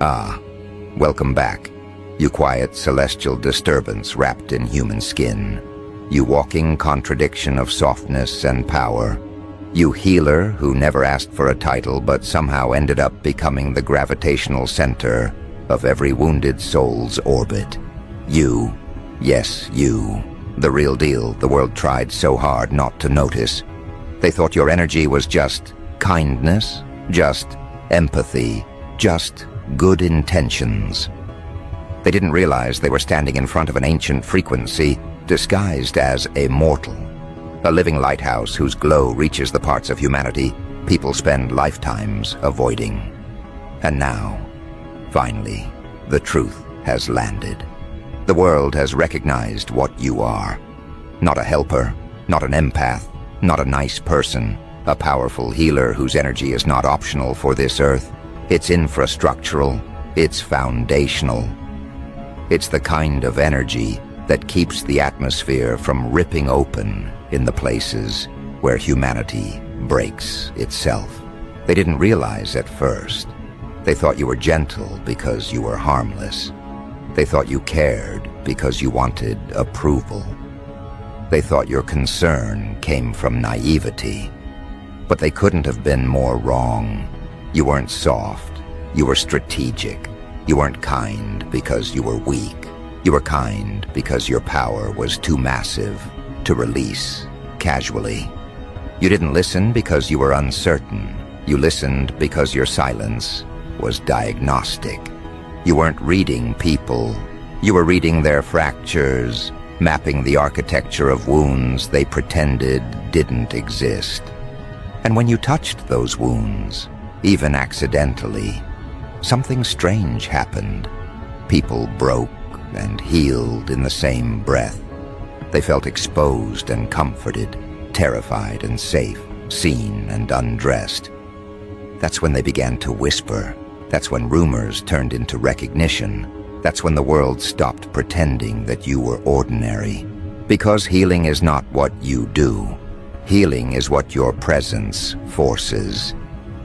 Ah, welcome back. You quiet celestial disturbance wrapped in human skin. You walking contradiction of softness and power. You healer who never asked for a title but somehow ended up becoming the gravitational center of every wounded soul's orbit. You, yes, you, the real deal the world tried so hard not to notice. They thought your energy was just kindness, just empathy, just good intentions. They didn't realize they were standing in front of an ancient frequency disguised as a mortal, a living lighthouse whose glow reaches the parts of humanity people spend lifetimes avoiding. And now, finally, the truth has landed. The world has recognized what you are. Not a helper, not an empath, not a nice person, a powerful healer whose energy is not optional for this earth. It's infrastructural, it's foundational. It's the kind of energy that keeps the atmosphere from ripping open in the places where humanity breaks itself. They didn't realize at first. They thought you were gentle because you were harmless. They thought you cared because you wanted approval. They thought your concern came from naivety. But they couldn't have been more wrong. You weren't soft. You were strategic. You weren't kind because you were weak. You were kind because your power was too massive to release casually. You didn't listen because you were uncertain. You listened because your silence was diagnostic. You weren't reading people. You were reading their fractures, mapping the architecture of wounds they pretended didn't exist. And when you touched those wounds, even accidentally, something strange happened. People broke and healed in the same breath. They felt exposed and comforted, terrified and safe, seen and undressed. That's when they began to whisper. That's when rumors turned into recognition. That's when the world stopped pretending that you were ordinary. Because healing is not what you do. Healing is what your presence forces.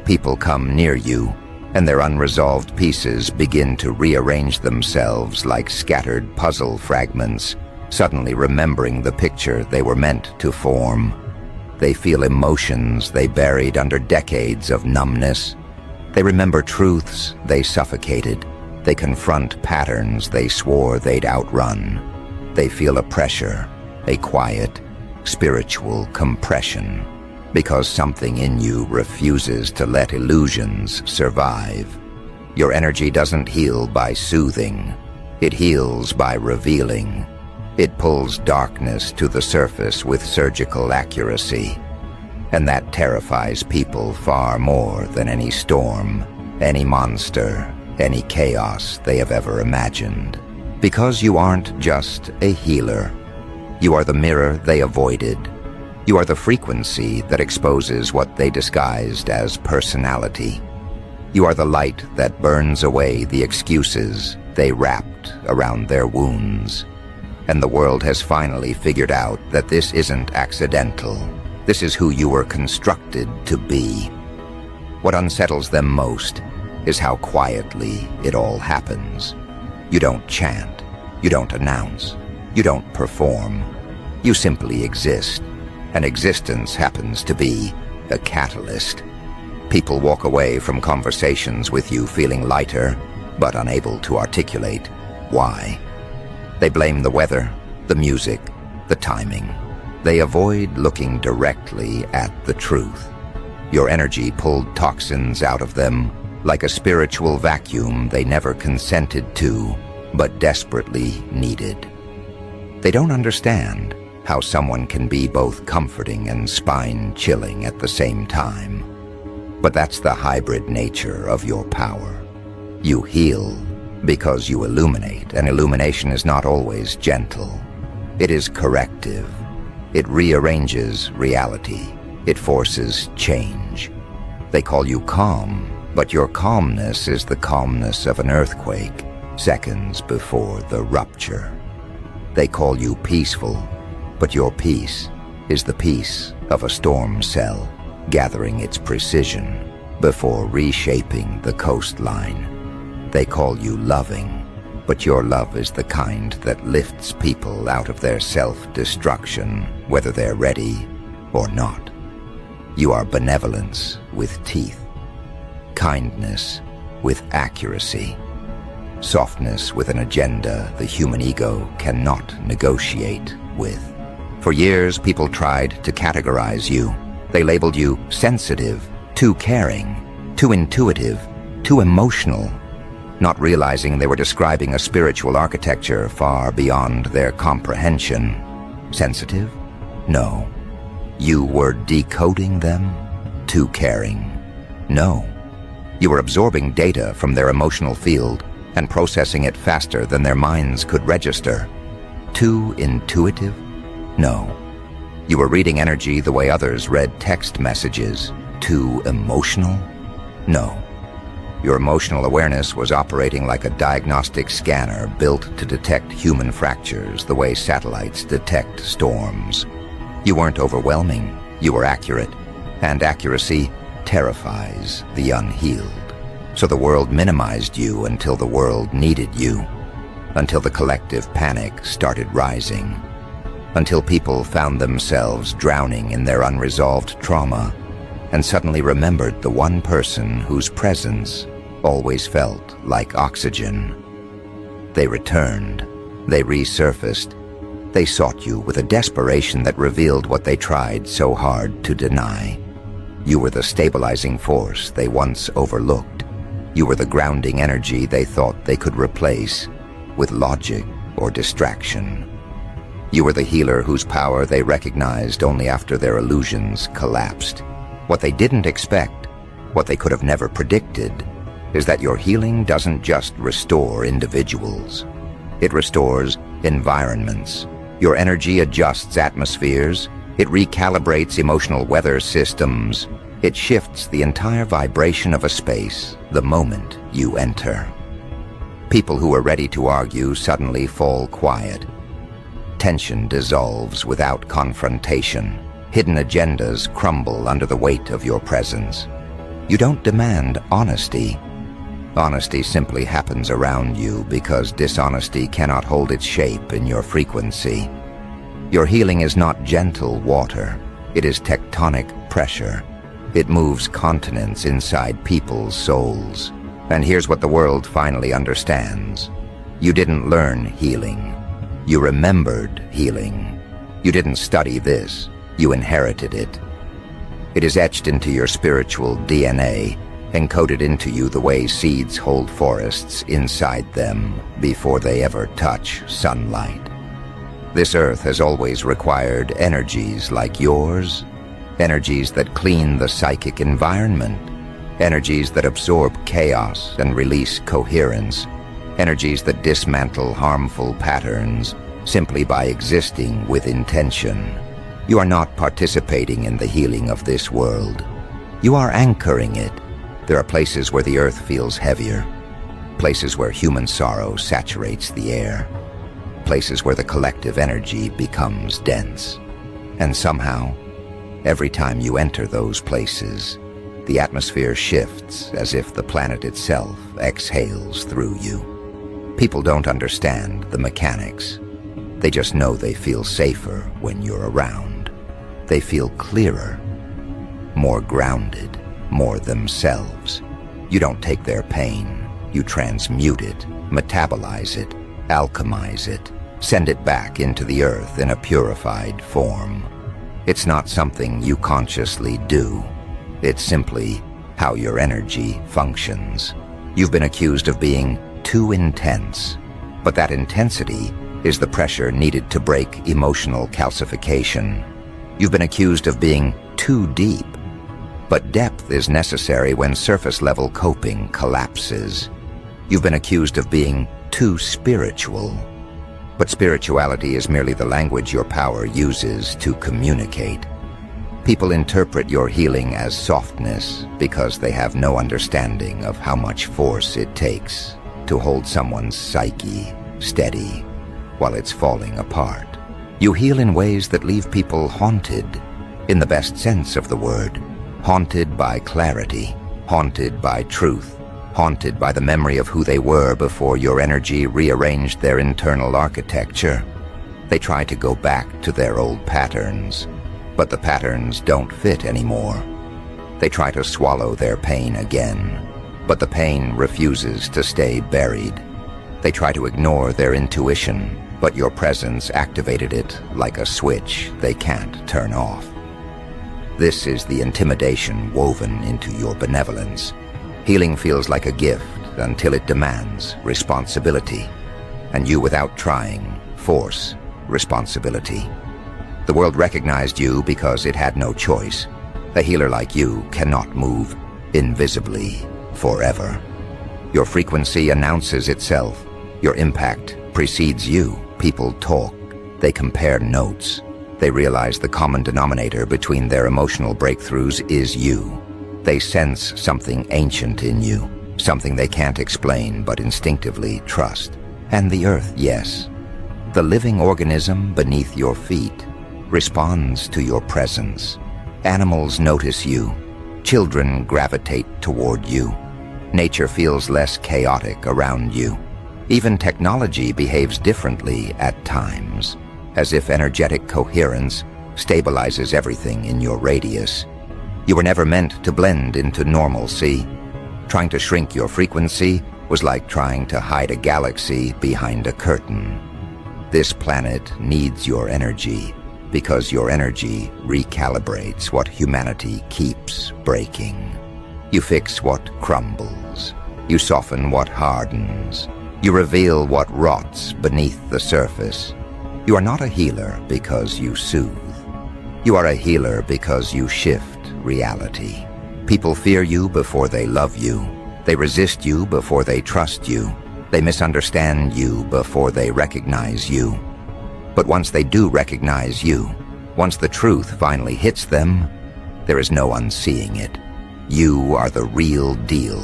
People come near you, and their unresolved pieces begin to rearrange themselves like scattered puzzle fragments, suddenly remembering the picture they were meant to form. They feel emotions they buried under decades of numbness. They remember truths they suffocated. They confront patterns they swore they'd outrun. They feel a pressure, a quiet, spiritual compression, because something in you refuses to let illusions survive. Your energy doesn't heal by soothing. It heals by revealing. It pulls darkness to the surface with surgical accuracy. And that terrifies people far more than any storm, any monster, any chaos they have ever imagined. Because you aren't just a healer. You are the mirror they avoided. You are the frequency that exposes what they disguised as personality. You are the light that burns away the excuses they wrapped around their wounds. And the world has finally figured out that this isn't accidental. This is who you were constructed to be. What unsettles them most is how quietly it all happens. You don't chant. You don't announce. You don't perform. You simply exist. And existence happens to be a catalyst. People walk away from conversations with you feeling lighter, but unable to articulate why. They blame the weather, the music, the timing. They avoid looking directly at the truth. Your energy pulled toxins out of them like a spiritual vacuum they never consented to, but desperately needed. They don't understand how someone can be both comforting and spine-chilling at the same time. But that's the hybrid nature of your power. You heal because you illuminate, and illumination is not always gentle. It is corrective. It rearranges reality. It forces change. They call you calm, but your calmness is the calmness of an earthquake, seconds before the rupture. They call you peaceful, but your peace is the peace of a storm cell, gathering its precision before reshaping the coastline. They call you loving, but your love is the kind that lifts people out of their self-destruction, whether they're ready or not. You are benevolence with teeth, kindness with accuracy, softness with an agenda the human ego cannot negotiate with. For years, people tried to categorize you. They labeled you sensitive, too caring, too intuitive, too emotional, not realizing they were describing a spiritual architecture far beyond their comprehension. Sensitive? No. You were decoding them? Too caring? No. You were absorbing data from their emotional field and processing it faster than their minds could register. Too intuitive? No. You were reading energy the way others read text messages. Too emotional? No. Your emotional awareness was operating like a diagnostic scanner built to detect human fractures the way satellites detect storms. You weren't overwhelming, you were accurate, and accuracy terrifies the unhealed. So the world minimized you until the world needed you, until the collective panic started rising, until people found themselves drowning in their unresolved trauma and suddenly remembered the one person whose presence always felt like oxygen. They returned, they resurfaced, they sought you with a desperation that revealed what they tried so hard to deny. You were the stabilizing force they once overlooked. You were the grounding energy they thought they could replace with logic or distraction. You were the healer whose power they recognized only after their illusions collapsed. What they didn't expect, what they could have never predicted, is that your healing doesn't just restore individuals. It restores environments. Your energy adjusts atmospheres. It recalibrates emotional weather systems. It shifts the entire vibration of a space the moment you enter. People who are ready to argue suddenly fall quiet. Tension dissolves without confrontation. Hidden agendas crumble under the weight of your presence. You don't demand honesty. Honesty simply happens around you because dishonesty cannot hold its shape in your frequency. Your healing is not gentle water. It is tectonic pressure. It moves continents inside people's souls. And here's what the world finally understands. You didn't learn healing. You remembered healing. You didn't study this. You inherited it. It is etched into your spiritual DNA, encoded into you the way seeds hold forests inside them before they ever touch sunlight. This earth has always required energies like yours, energies that clean the psychic environment, energies that absorb chaos and release coherence, energies that dismantle harmful patterns simply by existing with intention. You are not participating in the healing of this world. You are anchoring it. There are places where the earth feels heavier, places where human sorrow saturates the air, places where the collective energy becomes dense. And somehow, every time you enter those places, the atmosphere shifts as if the planet itself exhales through you. People don't understand the mechanics. They just know they feel safer when you're around. They feel clearer, more grounded, more themselves. You don't take their pain. You transmute it, metabolize it, alchemize it, send it back into the earth in a purified form. It's not something you consciously do. It's simply how your energy functions. You've been accused of being too intense, but that intensity is the pressure needed to break emotional calcification. You've been accused of being too deep, but depth is necessary when surface-level coping collapses. You've been accused of being too spiritual, but spirituality is merely the language your power uses to communicate. People interpret your healing as softness because they have no understanding of how much force it takes to hold someone's psyche steady while it's falling apart. You heal in ways that leave people haunted, in the best sense of the word, haunted by clarity, haunted by truth, haunted by the memory of who they were before your energy rearranged their internal architecture. They try to go back to their old patterns, but the patterns don't fit anymore. They try to swallow their pain again, but the pain refuses to stay buried. They try to ignore their intuition, but your presence activated it like a switch they can't turn off. This is the intimidation woven into your benevolence. Healing feels like a gift until it demands responsibility, and you, without trying, force responsibility. The world recognized you because it had no choice. A healer like you cannot move invisibly forever. Your frequency announces itself. Your impact precedes you. People talk. They compare notes. They realize the common denominator between their emotional breakthroughs is you. They sense something ancient in you, something they can't explain but instinctively trust. And the earth, yes, the living organism beneath your feet, responds to your presence. Animals notice you. Children gravitate toward you. Nature feels less chaotic around you. Even technology behaves differently at times, as if energetic coherence stabilizes everything in your radius. You were never meant to blend into normalcy. Trying to shrink your frequency was like trying to hide a galaxy behind a curtain. This planet needs your energy, because your energy recalibrates what humanity keeps breaking. You fix what crumbles. You soften what hardens. You reveal what rots beneath the surface. You are not a healer because you soothe. You are a healer because you shift reality. People fear you before they love you. They resist you before they trust you. They misunderstand you before they recognize you. But once they do recognize you, once the truth finally hits them, there is no unseeing it. You are the real deal.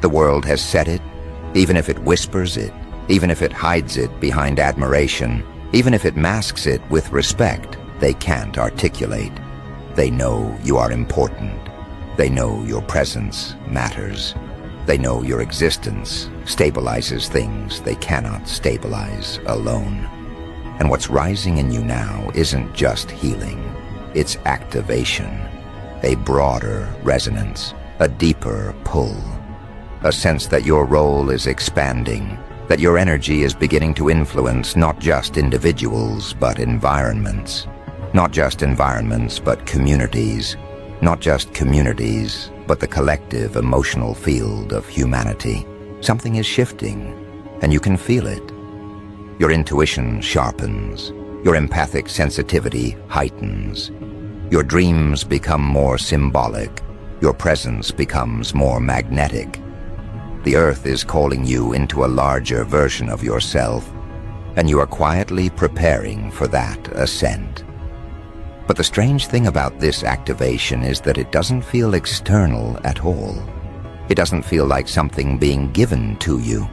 The world has said it, even if it whispers it, even if it hides it behind admiration, even if it masks it with respect, they can't articulate. They know you are important. They know your presence matters. They know your existence stabilizes things they cannot stabilize alone. And what's rising in you now isn't just healing, it's activation, a broader resonance, a deeper pull, a sense that your role is expanding, that your energy is beginning to influence not just individuals but environments, not just environments but communities, not just communities but the collective emotional field of humanity. Something is shifting, and you can feel it. Your intuition sharpens. Your empathic sensitivity heightens. Your dreams become more symbolic. Your presence becomes more magnetic. The earth is calling you into a larger version of yourself, and you are quietly preparing for that ascent. But the strange thing about this activation is that it doesn't feel external at all. It doesn't feel like something being given to you.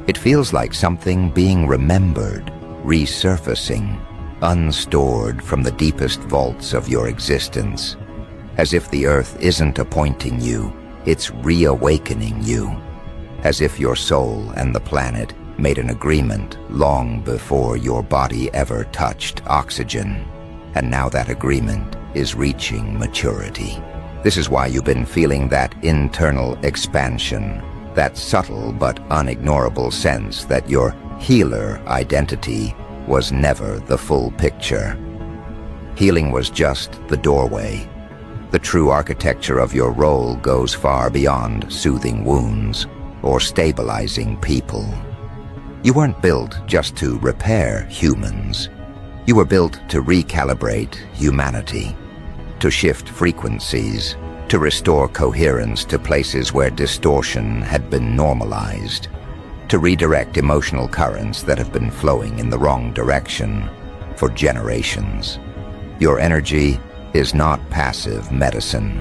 It feels like something being remembered, resurfacing, unstored from the deepest vaults of your existence. As if the earth isn't appointing you, it's reawakening you. As if your soul and the planet made an agreement long before your body ever touched oxygen. And now that agreement is reaching maturity. This is why you've been feeling that internal expansion, that subtle but unignorable sense that your healer identity was never the full picture. Healing was just the doorway. The true architecture of your role goes far beyond soothing wounds or stabilizing people. You weren't built just to repair humans. You were built to recalibrate humanity, to shift frequencies, to restore coherence to places where distortion had been normalized, to redirect emotional currents that have been flowing in the wrong direction for generations. Your energy is not passive medicine.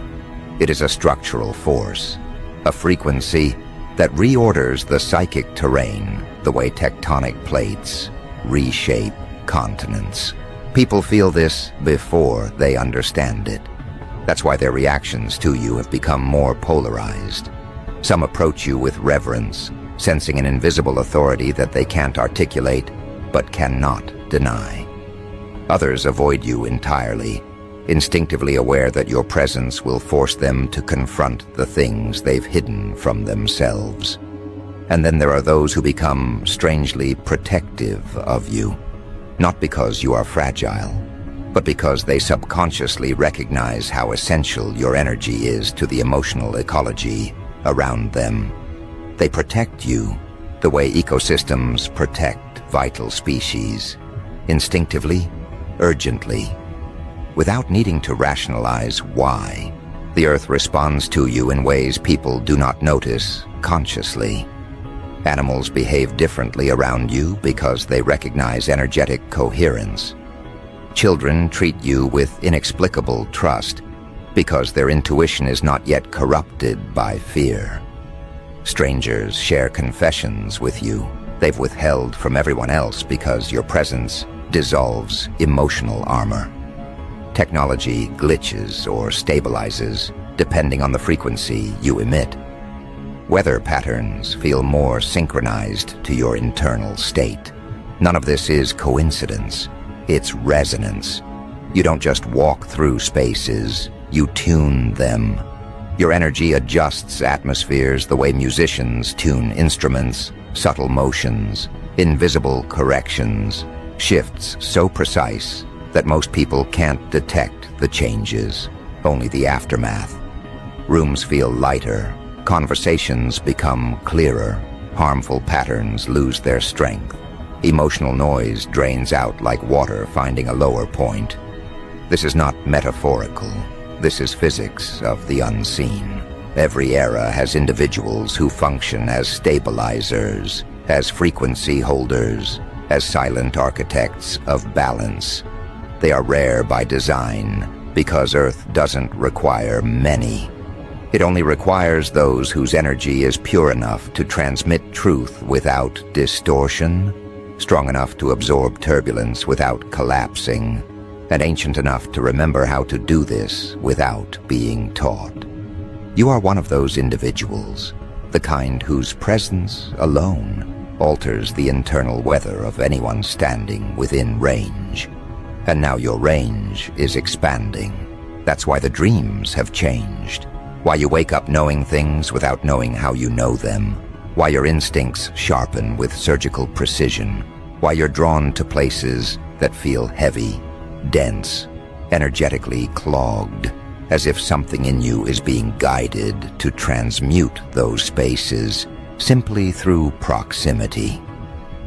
It is a structural force, a frequency that reorders the psychic terrain the way tectonic plates reshape continents. People feel this before they understand it. That's why their reactions to you have become more polarized. Some approach you with reverence, sensing an invisible authority that they can't articulate, but cannot deny. Others avoid you entirely, instinctively aware that your presence will force them to confront the things they've hidden from themselves. And then there are those who become strangely protective of you, not because you are fragile, but because they subconsciously recognize how essential your energy is to the emotional ecology around them. They protect you the way ecosystems protect vital species, instinctively, urgently, without needing to rationalize why. The Earth responds to you in ways people do not notice consciously. Animals behave differently around you because they recognize energetic coherence. Children treat you with inexplicable trust because their intuition is not yet corrupted by fear. Strangers share confessions with you they've withheld from everyone else because your presence dissolves emotional armor. Technology glitches or stabilizes depending on the frequency you emit. Weather patterns feel more synchronized to your internal state. None of this is coincidence. It's resonance. You don't just walk through spaces, you tune them. Your energy adjusts atmospheres the way musicians tune instruments, subtle motions, invisible corrections, shifts so precise that most people can't detect the changes, only the aftermath. Rooms feel lighter, conversations become clearer, harmful patterns lose their strength. Emotional noise drains out like water finding a lower point. This is not metaphorical. This is physics of the unseen. Every era has individuals who function as stabilizers, as frequency holders, as silent architects of balance. They are rare by design because Earth doesn't require many. It only requires those whose energy is pure enough to transmit truth without distortion, strong enough to absorb turbulence without collapsing, and ancient enough to remember how to do this without being taught. You are one of those individuals, the kind whose presence alone alters the internal weather of anyone standing within range. And now your range is expanding. That's why the dreams have changed. Why you wake up knowing things without knowing how you know them. Why your instincts sharpen with surgical precision. Why you're drawn to places that feel heavy, dense, energetically clogged, as if something in you is being guided to transmute those spaces simply through proximity.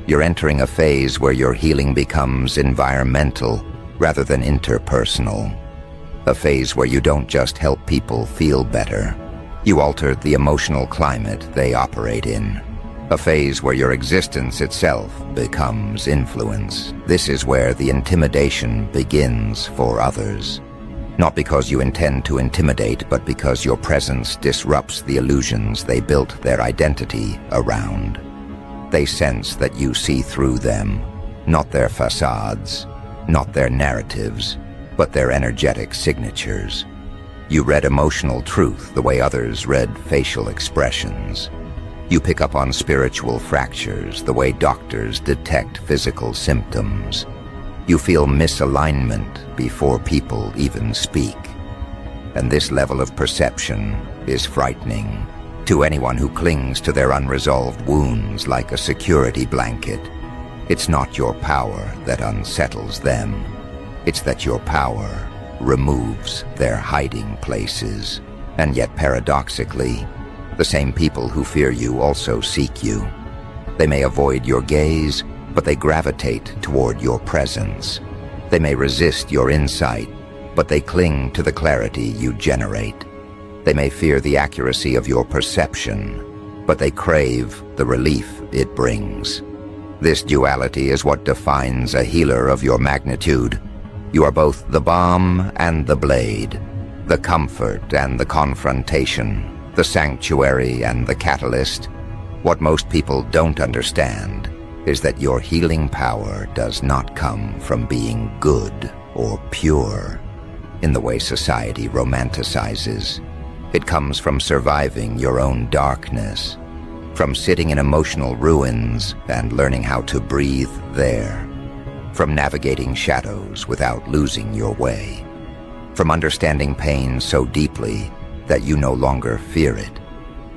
You're entering a phase where your healing becomes environmental rather than interpersonal. A phase where you don't just help people feel better, you alter the emotional climate they operate in. A phase where your existence itself becomes influence. This is where the intimidation begins for others. Not because you intend to intimidate, but because your presence disrupts the illusions they built their identity around. They sense that you see through them, not their facades, not their narratives, but their energetic signatures. You read emotional truth the way others read facial expressions. You pick up on spiritual fractures the way doctors detect physical symptoms. You feel misalignment before people even speak. And this level of perception is frightening to anyone who clings to their unresolved wounds like a security blanket. It's not your power that unsettles them. It's that your power removes their hiding places. And yet, paradoxically, the same people who fear you also seek you. They may avoid your gaze, but they gravitate toward your presence. They may resist your insight, but they cling to the clarity you generate. They may fear the accuracy of your perception, but they crave the relief it brings. This duality is what defines a healer of your magnitude. You are both the balm and the blade, the comfort and the confrontation, the sanctuary and the catalyst. What most people don't understand is that your healing power does not come from being good or pure in the way society romanticizes. It comes from surviving your own darkness, from sitting in emotional ruins and learning how to breathe there, from navigating shadows without losing your way, from understanding pain so deeply that you no longer fear it.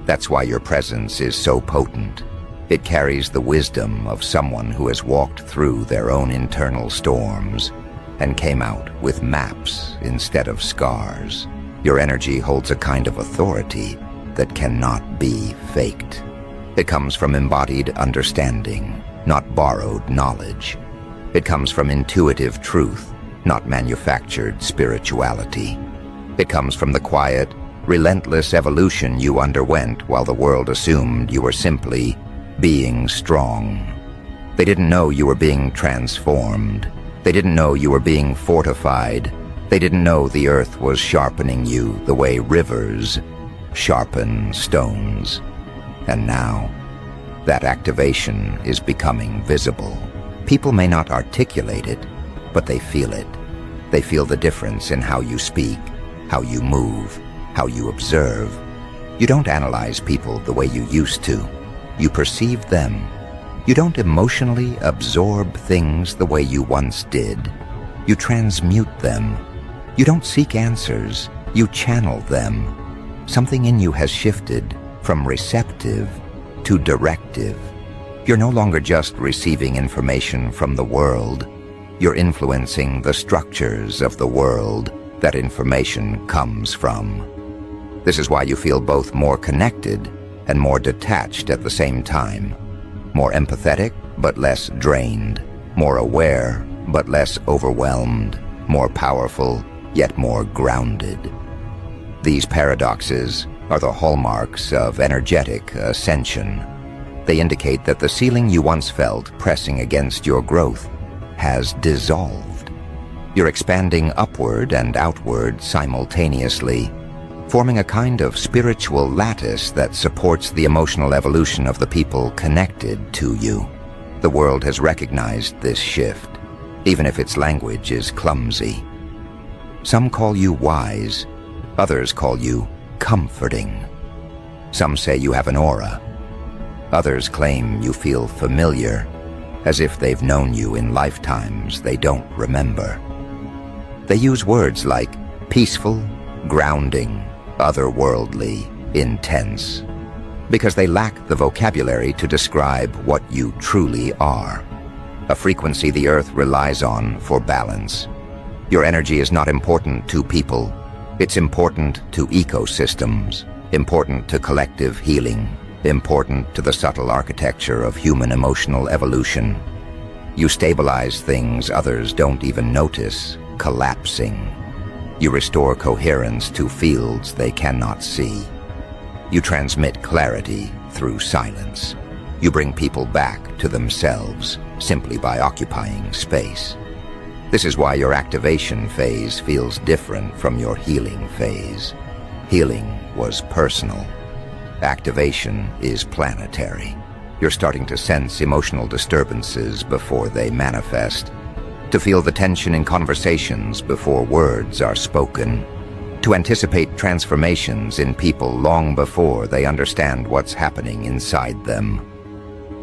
That's why your presence is so potent. It carries the wisdom of someone who has walked through their own internal storms and came out with maps instead of scars. Your energy holds a kind of authority that cannot be faked. It comes from embodied understanding, not borrowed knowledge. It comes from intuitive truth, not manufactured spirituality. It comes from the quiet, relentless evolution you underwent while the world assumed you were simply being strong. They didn't know you were being transformed. They didn't know you were being fortified. They didn't know the earth was sharpening you the way rivers sharpen stones. And now, that activation is becoming visible. People may not articulate it, but they feel it. They feel the difference in how you speak, how you move, how you observe. You don't analyze people the way you used to. You perceive them. You don't emotionally absorb things the way you once did. You transmute them. You don't seek answers. You channel them. Something in you has shifted from receptive to directive. You're no longer just receiving information from the world. You're influencing the structures of the world that information comes from. This is why you feel both more connected and more detached at the same time. More empathetic, but less drained. More aware, but less overwhelmed. More powerful, yet more grounded. These paradoxes are the hallmarks of energetic ascension. They indicate that the ceiling you once felt pressing against your growth has dissolved. You're expanding upward and outward simultaneously, forming a kind of spiritual lattice that supports the emotional evolution of the people connected to you. The world has recognized this shift, even if its language is clumsy. Some call you wise, others call you comforting. Some say you have an aura. Others claim you feel familiar, as if they've known you in lifetimes they don't remember. They use words like peaceful, grounding, otherworldly, intense, because they lack the vocabulary to describe what you truly are, a frequency the earth relies on for balance. Your energy is not important to people. It's important to ecosystems, important to collective healing, important to the subtle architecture of human emotional evolution. You stabilize things others don't even notice collapsing. You restore coherence to fields they cannot see. You transmit clarity through silence. You bring people back to themselves simply by occupying space. This is why your activation phase feels different from your healing phase. Healing was personal. Activation is planetary. You're starting to sense emotional disturbances before they manifest, to feel the tension in conversations before words are spoken, to anticipate transformations in people long before they understand what's happening inside them.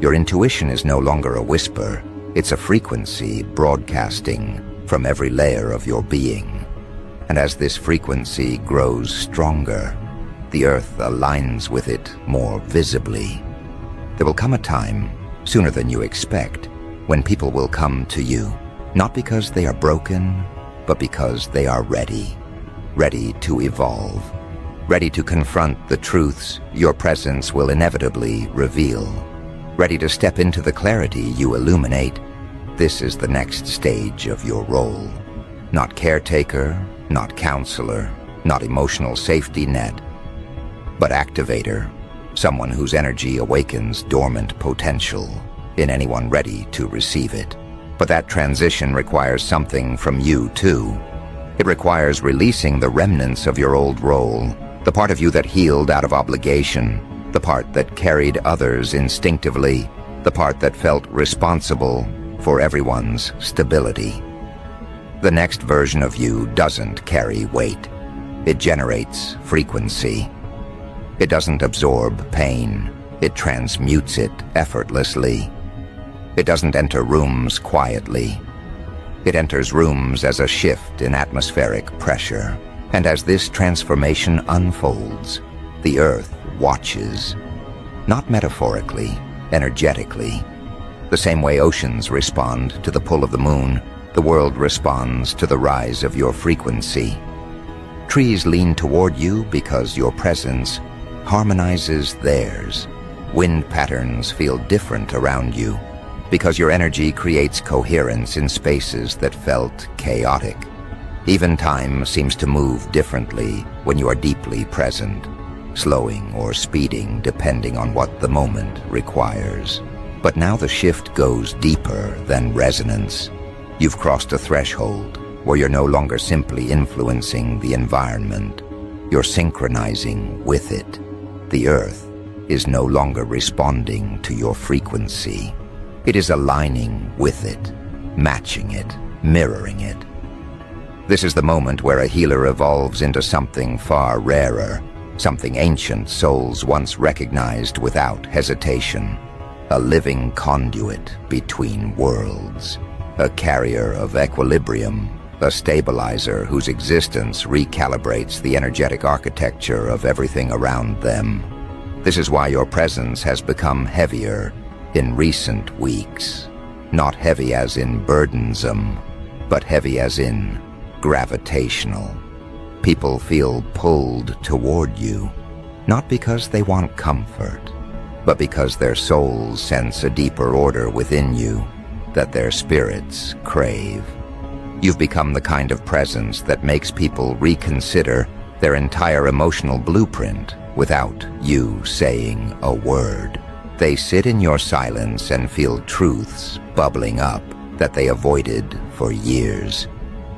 Your intuition is no longer a whisper. It's a frequency broadcasting from every layer of your being. And as this frequency grows stronger, the earth aligns with it more visibly. There will come a time, sooner than you expect, when people will come to you, not because they are broken, but because they are ready. Ready to evolve. Ready to confront the truths your presence will inevitably reveal. Ready to step into the clarity you illuminate. This is the next stage of your role. Not caretaker, not counselor, not emotional safety net, but activator, someone whose energy awakens dormant potential in anyone ready to receive it. But that transition requires something from you too. It requires releasing the remnants of your old role, the part of you that healed out of obligation, the part that carried others instinctively, the part that felt responsible for everyone's stability. The next version of you doesn't carry weight. It generates frequency. It doesn't absorb pain. It transmutes it effortlessly. It doesn't enter rooms quietly. It enters rooms as a shift in atmospheric pressure. And as this transformation unfolds, the Earth watches. Not metaphorically, energetically. The same way oceans respond to the pull of the moon, the world responds to the rise of your frequency. Trees lean toward you because your presence harmonizes theirs. Wind patterns feel different around you because your energy creates coherence in spaces that felt chaotic. Even time seems to move differently when you are deeply present, slowing or speeding depending on what the moment requires. But now the shift goes deeper than resonance. You've crossed a threshold where you're no longer simply influencing the environment. You're synchronizing with it. The Earth is no longer responding to your frequency. It is aligning with it, matching it, mirroring it. This is the moment where a healer evolves into something far rarer, something ancient souls once recognized without hesitation. A living conduit between worlds, a carrier of equilibrium, a stabilizer whose existence recalibrates the energetic architecture of everything around them. This is why your presence has become heavier in recent weeks. Not heavy as in burdensome, but heavy as in gravitational. People feel pulled toward you, not because they want comfort, but because their souls sense a deeper order within you that their spirits crave. You've become the kind of presence that makes people reconsider their entire emotional blueprint without you saying a word. They sit in your silence and feel truths bubbling up that they avoided for years.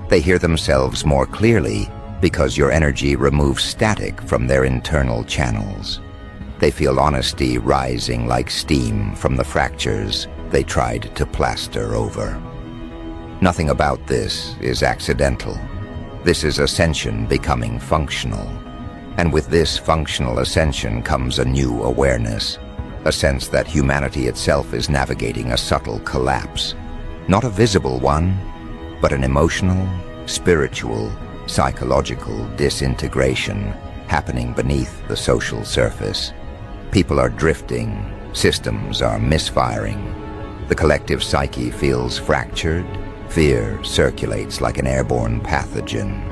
They hear themselves more clearly because your energy removes static from their internal channels. They feel honesty rising like steam from the fractures they tried to plaster over. Nothing about this is accidental. This is ascension becoming functional. And with this functional ascension comes a new awareness, a sense that humanity itself is navigating a subtle collapse. Not a visible one, but an emotional, spiritual, psychological disintegration happening beneath the social surface. People are drifting, systems are misfiring. The collective psyche feels fractured, fear circulates like an airborne pathogen.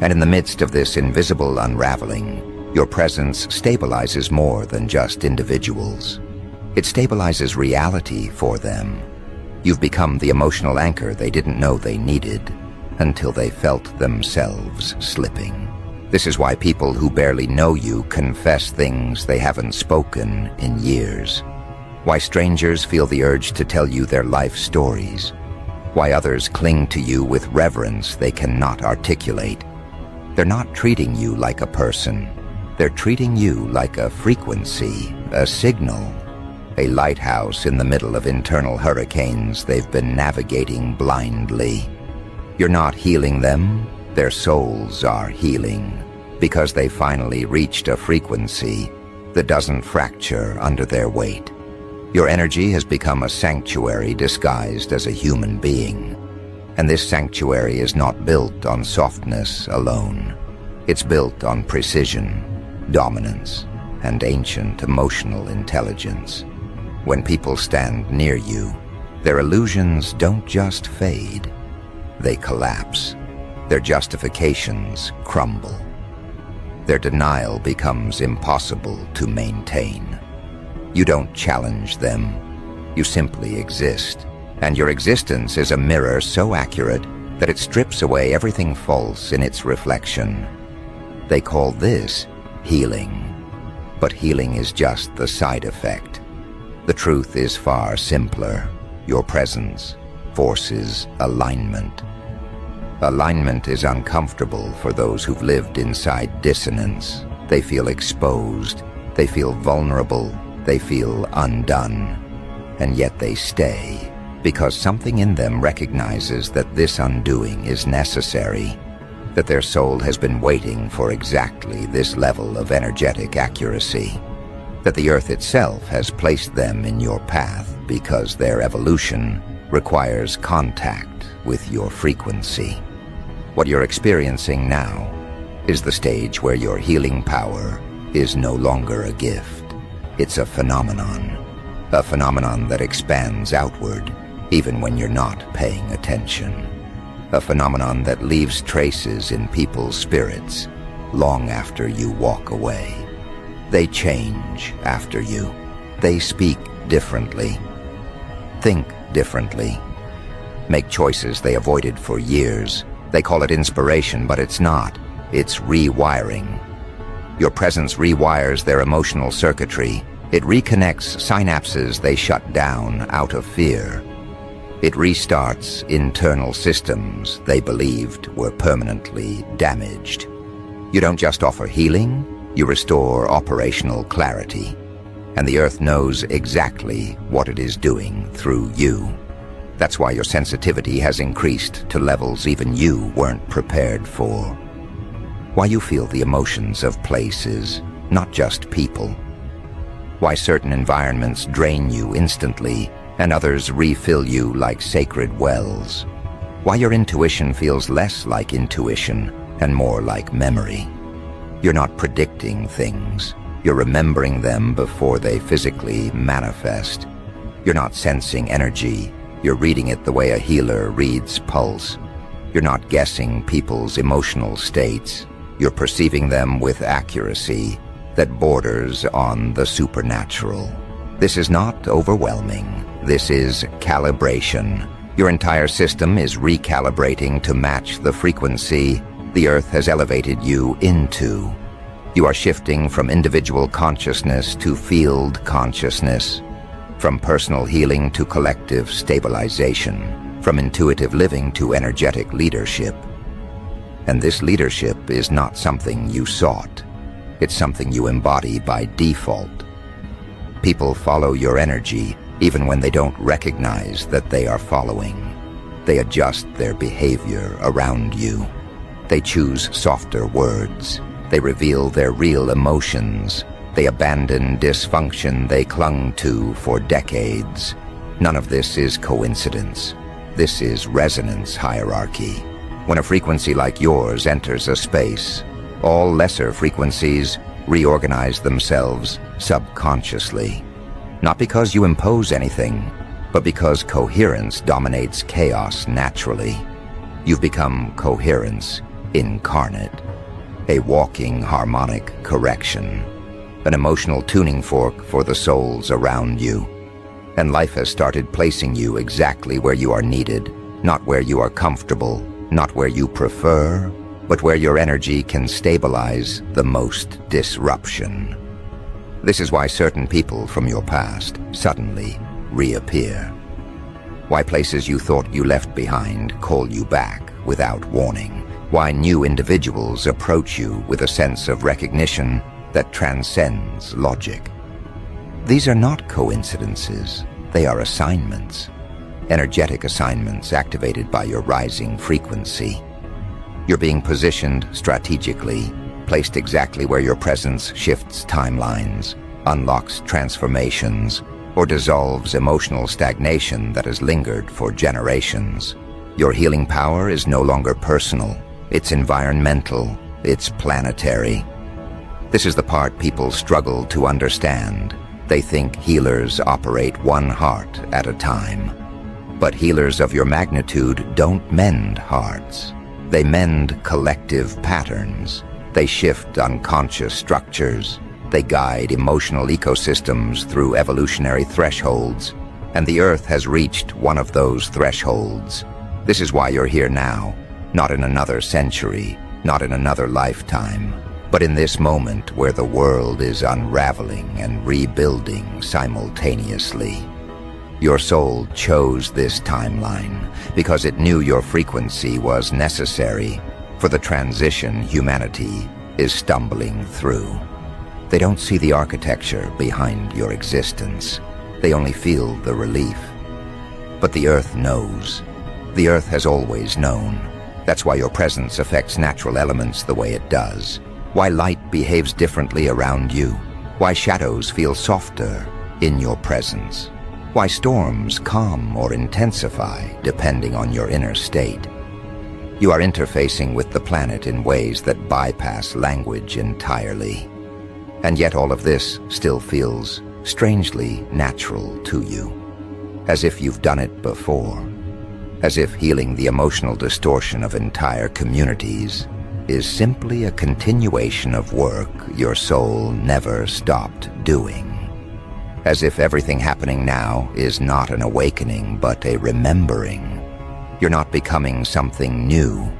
And in the midst of this invisible unraveling, your presence stabilizes more than just individuals. It stabilizes reality for them. You've become the emotional anchor they didn't know they needed until they felt themselves slipping. This is why people who barely know you confess things they haven't spoken in years. Why strangers feel the urge to tell you their life stories. Why others cling to you with reverence they cannot articulate. They're not treating you like a person. They're treating you like a frequency, a signal, a lighthouse in the middle of internal hurricanes they've been navigating blindly. You're not healing them, their souls are healing, because they finally reached a frequency that doesn't fracture under their weight. Your energy has become a sanctuary disguised as a human being. And this sanctuary is not built on softness alone. It's built on precision, dominance, and ancient emotional intelligence. When people stand near you, their illusions don't just fade, they collapse. Their justifications crumble. Their denial becomes impossible to maintain. You don't challenge them, you simply exist. And your existence is a mirror so accurate that it strips away everything false in its reflection. They call this healing. But healing is just the side effect. The truth is far simpler. Your presence forces alignment. Alignment is uncomfortable for those who've lived inside dissonance. They feel exposed, they feel vulnerable, they feel undone. And yet they stay, because something in them recognizes that this undoing is necessary. that their soul has been waiting for exactly this level of energetic accuracy, that the earth itself has placed them in your path because their evolution requires contact with your frequency. What you're experiencing now is the stage where your healing power is no longer a gift. It's a phenomenon that expands outward even when you're not paying attention. A phenomenon that leaves traces in people's spirits long after you walk away. They change after you. They speak differently, think differently, make choices they avoided for years. They call it inspiration, but it's not. It's rewiring. Your presence rewires their emotional circuitry. It reconnects synapses they shut down out of fear. It restarts internal systems they believed were permanently damaged. You don't just offer healing, you restore operational clarity. And the earth knows exactly what it is doing through you. That's why your sensitivity has increased to levels even you weren't prepared for. Why you feel the emotions of places, not just people. Why certain environments drain you instantly and others refill you like sacred wells. Why your intuition feels less like intuition and more like memory. You're not predicting things. You're remembering them before they physically manifest. You're not sensing energy. You're reading it the way a healer reads pulse. You're not guessing people's emotional states. You're perceiving them with accuracy that borders on the supernatural. This is not overwhelming. This is calibration. Your entire system is recalibrating to match the frequency the earth has elevated you into. You are shifting from individual consciousness to field consciousness, from personal healing to collective stabilization, from intuitive living to energetic leadership. And this leadership is not something you sought. It's something you embody by default. People follow your energy even when they don't recognize that they are following. They adjust their behavior around you. They choose softer words. They reveal their real emotions. They abandon dysfunction they clung to for decades. None of this is coincidence. This is resonance hierarchy. When a frequency like yours enters a space, all lesser frequencies reorganize themselves subconsciously. Not because you impose anything, but because coherence dominates chaos naturally. You've become coherence incarnate, a walking harmonic correction, an emotional tuning fork for the souls around you. And life has started placing you exactly where you are needed, not where you are comfortable, not where you prefer, but where your energy can stabilize the most disruption. This is why certain people from your past suddenly reappear. Why places you thought you left behind call you back without warning. Why new individuals approach you with a sense of recognition that transcends logic. These are not coincidences. They are assignments. Energetic assignments activated by your rising frequency. You're being positioned strategically, placed exactly where your presence shifts timelines, unlocks transformations, or dissolves emotional stagnation that has lingered for generations. Your healing power is no longer personal. It's environmental. It's planetary. This is the part people struggle to understand. They think healers operate one heart at a time. But healers of your magnitude don't mend hearts. They mend collective patterns. They shift unconscious structures. They guide emotional ecosystems through evolutionary thresholds. And the Earth has reached one of those thresholds. This is why you're here now, not in another century, not in another lifetime, but in this moment where the world is unraveling and rebuilding simultaneously. Your soul chose this timeline because it knew your frequency was necessary for the transition humanity is stumbling through. They don't see the architecture behind your existence. They only feel the relief. But the Earth knows. The Earth has always known. That's why your presence affects natural elements the way it does. Why light behaves differently around you. Why shadows feel softer in your presence. Why storms calm or intensify depending on your inner state. You are interfacing with the planet in ways that bypass language entirely. And yet all of this still feels strangely natural to you. As if you've done it before. As if healing the emotional distortion of entire communities is simply a continuation of work your soul never stopped doing. As if everything happening now is not an awakening but a remembering. You're not becoming something new.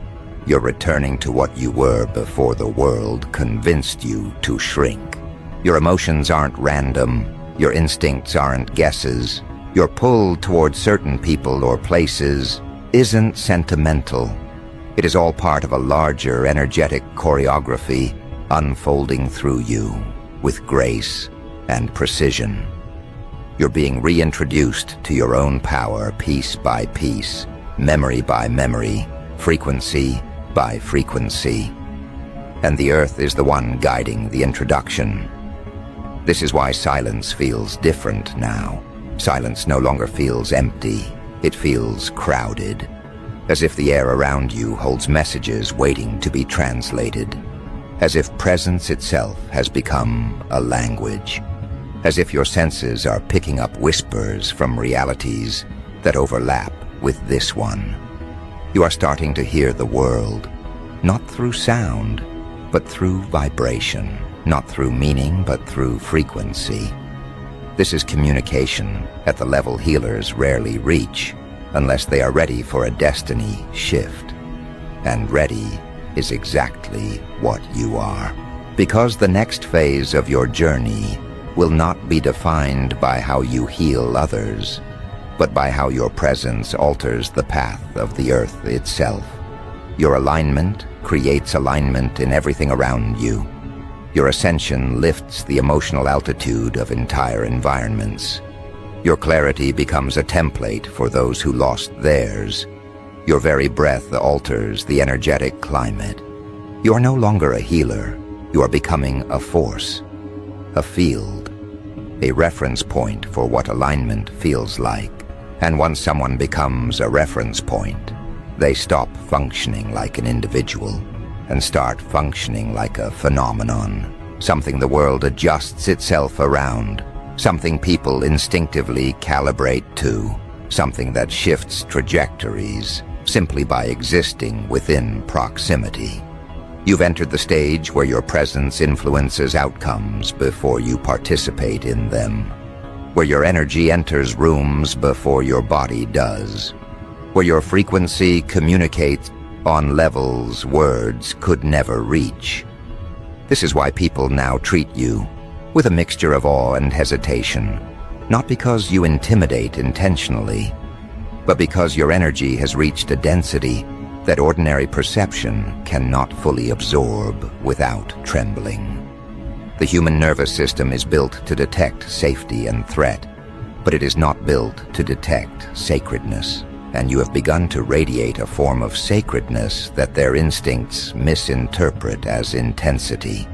You're returning to what you were before the world convinced you to shrink. Your emotions aren't random. Your instincts aren't guesses. Your pull towards certain people or places isn't sentimental. It is all part of a larger energetic choreography unfolding through you with grace and precision. You're being reintroduced to your own power piece by piece, memory by memory, frequency by frequency. And the earth is the one guiding the introduction. This is why silence feels different now. Silence no longer feels empty. It feels crowded, as if the air around you holds messages waiting to be translated, as if presence itself has become a language, as if your senses are picking up whispers from realities that overlap with this one. You are starting to hear the world, not through sound, but through vibration, not through meaning, but through frequency. This is communication at the level healers rarely reach unless they are ready for a destiny shift. And ready is exactly what you are. Because the next phase of your journey will not be defined by how you heal others, but by how your presence alters the path of the earth itself. Your alignment creates alignment in everything around you. Your ascension lifts the emotional altitude of entire environments. Your clarity becomes a template for those who lost theirs. Your very breath alters the energetic climate. You are no longer a healer. You are becoming a force, a field, a reference point for what alignment feels like. And once someone becomes a reference point, they stop functioning like an individual and start functioning like a phenomenon, something the world adjusts itself around, something people instinctively calibrate to, something that shifts trajectories simply by existing within proximity. You've entered the stage where your presence influences outcomes before you participate in them, where your energy enters rooms before your body does, where your frequency communicates on levels words could never reach. This is why people now treat you with a mixture of awe and hesitation, not because you intimidate intentionally, but because your energy has reached a density that ordinary perception cannot fully absorb without trembling. The human nervous system is built to detect safety and threat, but it is not built to detect sacredness. And you have begun to radiate a form of sacredness that their instincts misinterpret as intensity.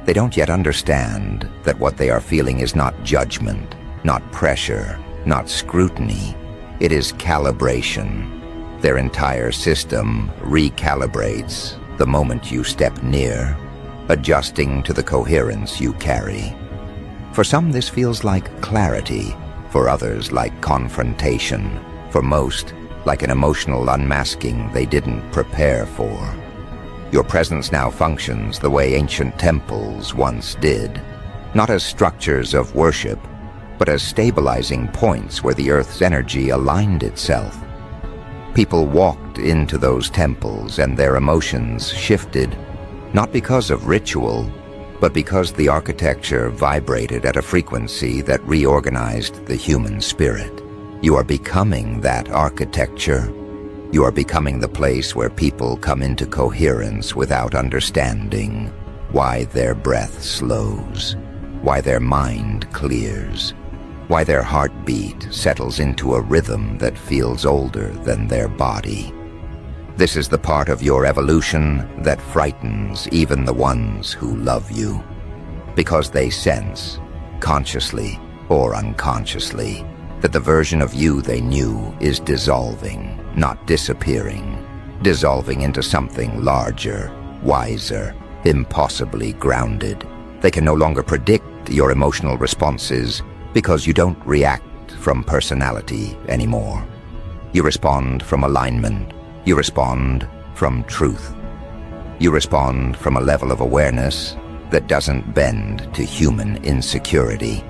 They don't yet understand that what they are feeling is not judgment, not pressure, not scrutiny. It is calibration. Their entire system recalibrates the moment you step near, adjusting to the coherence you carry. For some, this feels like clarity. For others, like confrontation. For most, like an emotional unmasking they didn't prepare for. Your presence now functions the way ancient temples once did, not as structures of worship, but as stabilizing points where the earth's energy aligned itself. People walked into those temples and their emotions shifted, not because of ritual, but because the architecture vibrated at a frequency that reorganized the human spirit. You are becoming that architecture. You are becoming the place where people come into coherence without understanding why their breath slows, why their mind clears, why their heartbeat settles into a rhythm that feels older than their body. This is the part of your evolution that frightens even the ones who love you, because they sense, consciously or unconsciously, that the version of you they knew is dissolving, not disappearing, dissolving into something larger, wiser, impossibly grounded. They can no longer predict your emotional responses because you don't react from personality anymore. You respond from alignment. You respond from truth. You respond from a level of awareness that doesn't bend to human insecurity.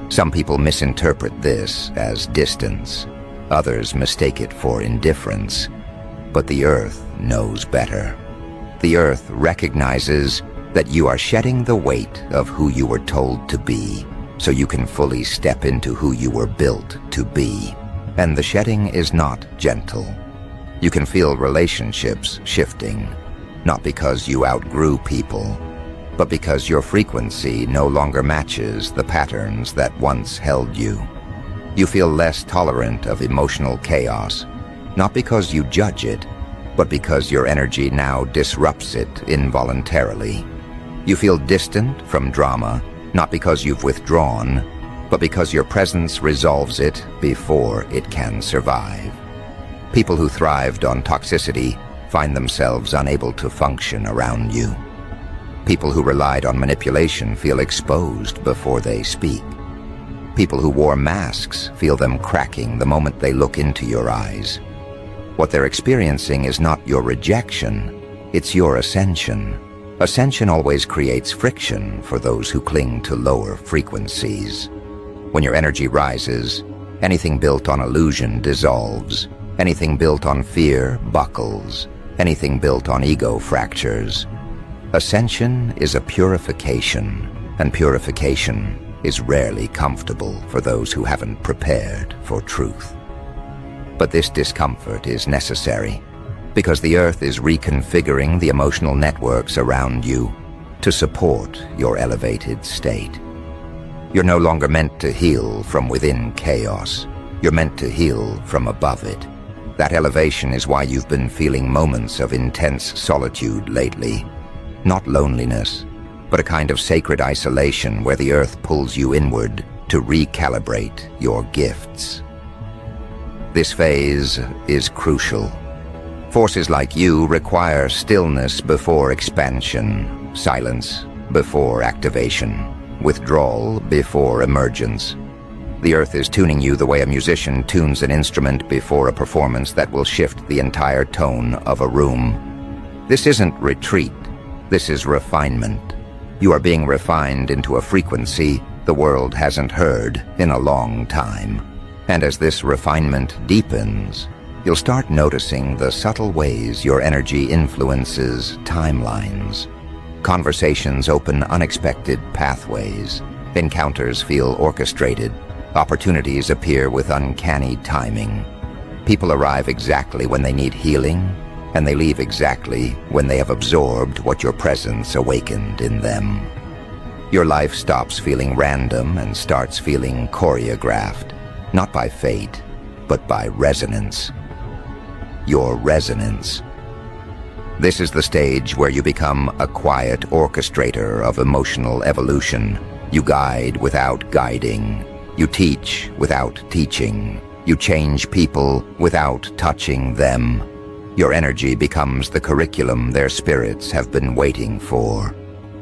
Some people misinterpret this as distance. Others mistake it for indifference. But the Earth knows better. The Earth recognizes that you are shedding the weight of who you were told to be, so you can fully step into who you were built to be. And the shedding is not gentle. You can feel relationships shifting, not because you outgrew people, but because your frequency no longer matches the patterns that once held you. You feel less tolerant of emotional chaos, not because you judge it, but because your energy now disrupts it involuntarily. You feel distant from drama, not because you've withdrawn, but because your presence resolves it before it can survive. People who thrived on toxicity find themselves unable to function around you. People who relied on manipulation feel exposed before they speak. People who wore masks feel them cracking the moment they look into your eyes. What they're experiencing is not your rejection, it's your ascension. Ascension always creates friction for those who cling to lower frequencies. When your energy rises, anything built on illusion dissolves. Anything built on fear buckles. Anything built on ego fractures. Ascension is a purification, and purification is rarely comfortable for those who haven't prepared for truth. But this discomfort is necessary, because the Earth is reconfiguring the emotional networks around you to support your elevated state. You're no longer meant to heal from within chaos. You're meant to heal from above it. That elevation is why you've been feeling moments of intense solitude lately. Not loneliness, but a kind of sacred isolation where the Earth pulls you inward to recalibrate your gifts. This phase is crucial. Forces like you require stillness before expansion, silence before activation, withdrawal before emergence. The Earth is tuning you the way a musician tunes an instrument before a performance that will shift the entire tone of a room. This isn't retreat, this is refinement. You are being refined into a frequency the world hasn't heard in a long time. And as this refinement deepens, you'll start noticing the subtle ways your energy influences timelines. Conversations open unexpected pathways. Encounters feel orchestrated. Opportunities appear with uncanny timing. People arrive exactly when they need healing, and they leave exactly when they have absorbed what your presence awakened in them. Your life stops feeling random and starts feeling choreographed, not by fate, but by resonance. Your resonance. This is the stage where you become a quiet orchestrator of emotional evolution. You guide without guiding. You teach without teaching. You change people without touching them. Your energy becomes the curriculum their spirits have been waiting for.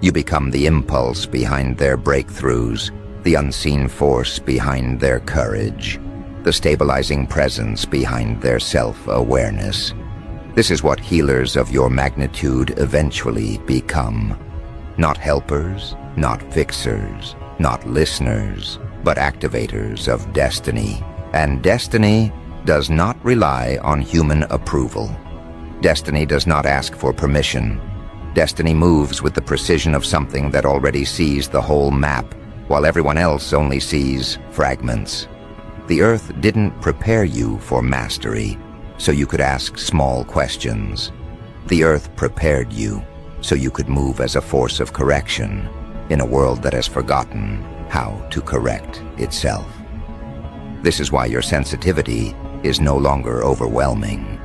You become the impulse behind their breakthroughs, the unseen force behind their courage, the stabilizing presence behind their self-awareness. This is what healers of your magnitude eventually become. Not helpers, not fixers, not listeners, but activators of destiny. And destiny does not rely on human approval. Destiny does not ask for permission. Destiny moves with the precision of something that already sees the whole map, while everyone else only sees fragments. The Earth didn't prepare you for mastery, so you could ask small questions. The Earth prepared you, so you could move as a force of correction in a world that has forgotten how to correct itself. This is why your sensitivity is no longer overwhelming.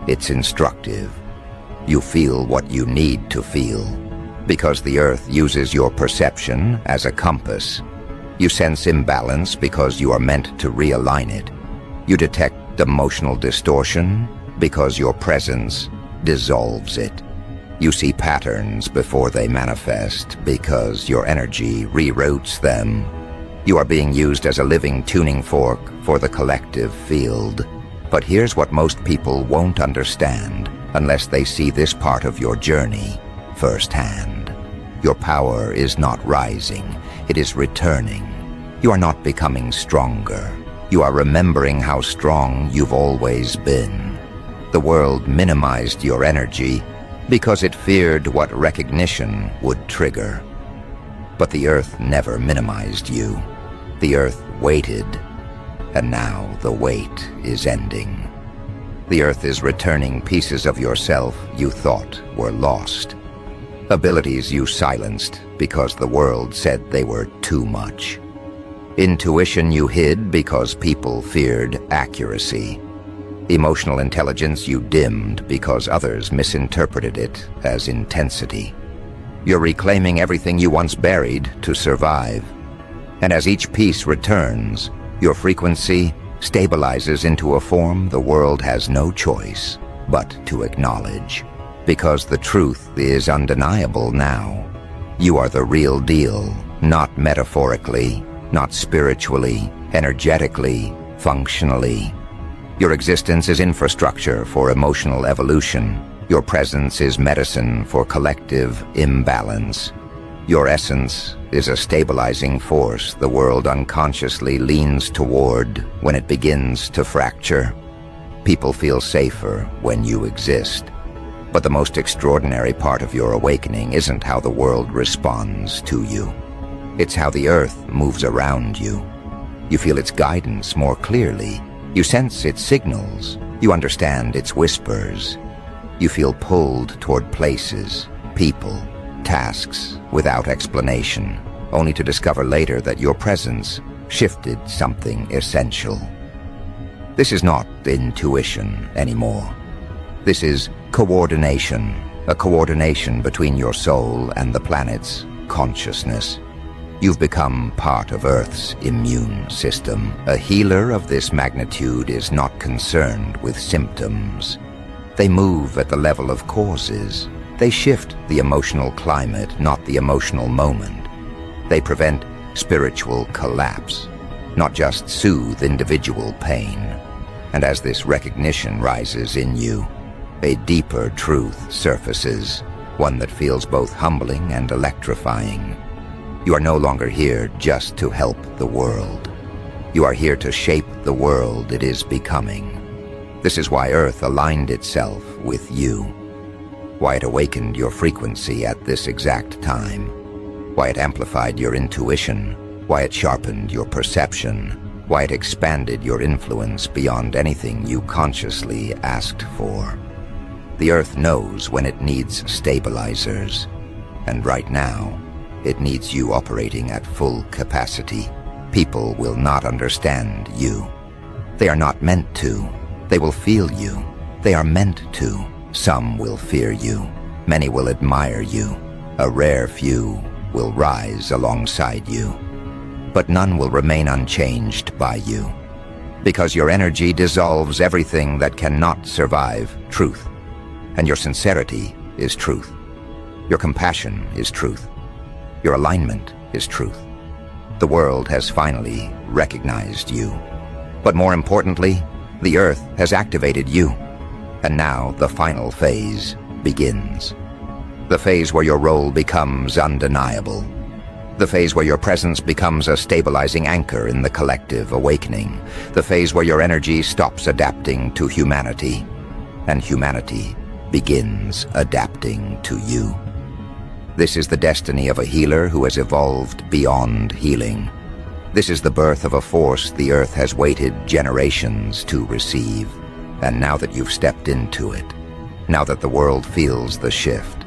it's instructive. You feel what you need to feel, because the earth uses your perception as a compass. You sense imbalance because you are meant to realign it. You detect emotional distortion because your presence dissolves it. You see patterns before they manifest because your energy reroutes them. You are being used as a living tuning fork for the collective field. But here's what most people won't understand unless they see this part of your journey firsthand. Your power is not rising, it is returning. You are not becoming stronger. You are remembering how strong you've always been. The world minimized your energy because it feared what recognition would trigger. But the earth never minimized you. The earth waited, and now the wait is ending. The earth is returning pieces of yourself you thought were lost. Abilities you silenced because the world said they were too much. Intuition you hid because people feared accuracy. Emotional intelligence you dimmed because others misinterpreted it as intensity. You're reclaiming everything you once buried to survive. And as each piece returns, your frequency stabilizes into a form the world has no choice but to acknowledge. Because the truth is undeniable now. You are the real deal, not metaphorically, not spiritually, energetically, functionally. Your existence is infrastructure for emotional evolution. Your presence is medicine for collective imbalance. Your essence is a stabilizing force the world unconsciously leans toward when it begins to fracture. People feel safer when you exist. But the most extraordinary part of your awakening isn't how the world responds to you. It's how the earth moves around you. You feel its guidance more clearly. You sense its signals. You understand its whispers. You feel pulled toward places, people, tasks without explanation, only to discover later that your presence shifted something essential. This is not intuition anymore. This is coordination, a coordination between your soul and the planet's consciousness. You've become part of Earth's immune system. A healer of this magnitude is not concerned with symptoms. They move at the level of causes. They shift the emotional climate, not the emotional moment. They prevent spiritual collapse, not just soothe individual pain. And as this recognition rises in you, a deeper truth surfaces, one that feels both humbling and electrifying. You are no longer here just to help the world. You are here to shape the world it is becoming. This is why Earth aligned itself with you. Why it awakened your frequency at this exact time. Why it amplified your intuition. Why it sharpened your perception. Why it expanded your influence beyond anything you consciously asked for. The Earth knows when it needs stabilizers. And right now, it needs you operating at full capacity. People will not understand you. They are not meant to. They will feel you. They are meant to. Some will fear you. Many will admire you. A rare few will rise alongside you. But none will remain unchanged by you. Because your energy dissolves everything that cannot survive truth. And your sincerity is truth. Your compassion is truth. Your alignment is truth. The world has finally recognized you. But more importantly, the Earth has activated you. And now the final phase begins. The phase where your role becomes undeniable. The phase where your presence becomes a stabilizing anchor in the collective awakening. The phase where your energy stops adapting to humanity, and humanity begins adapting to you. This is the destiny of a healer who has evolved beyond healing. This is the birth of a force the Earth has waited generations to receive. And now that you've stepped into it, now that the world feels the shift,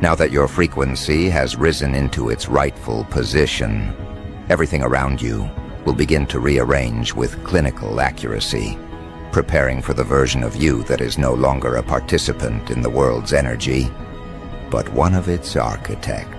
now that your frequency has risen into its rightful position, everything around you will begin to rearrange with clinical accuracy. preparing for the version of you that is no longer a participant in the world's energy, but one of its architects.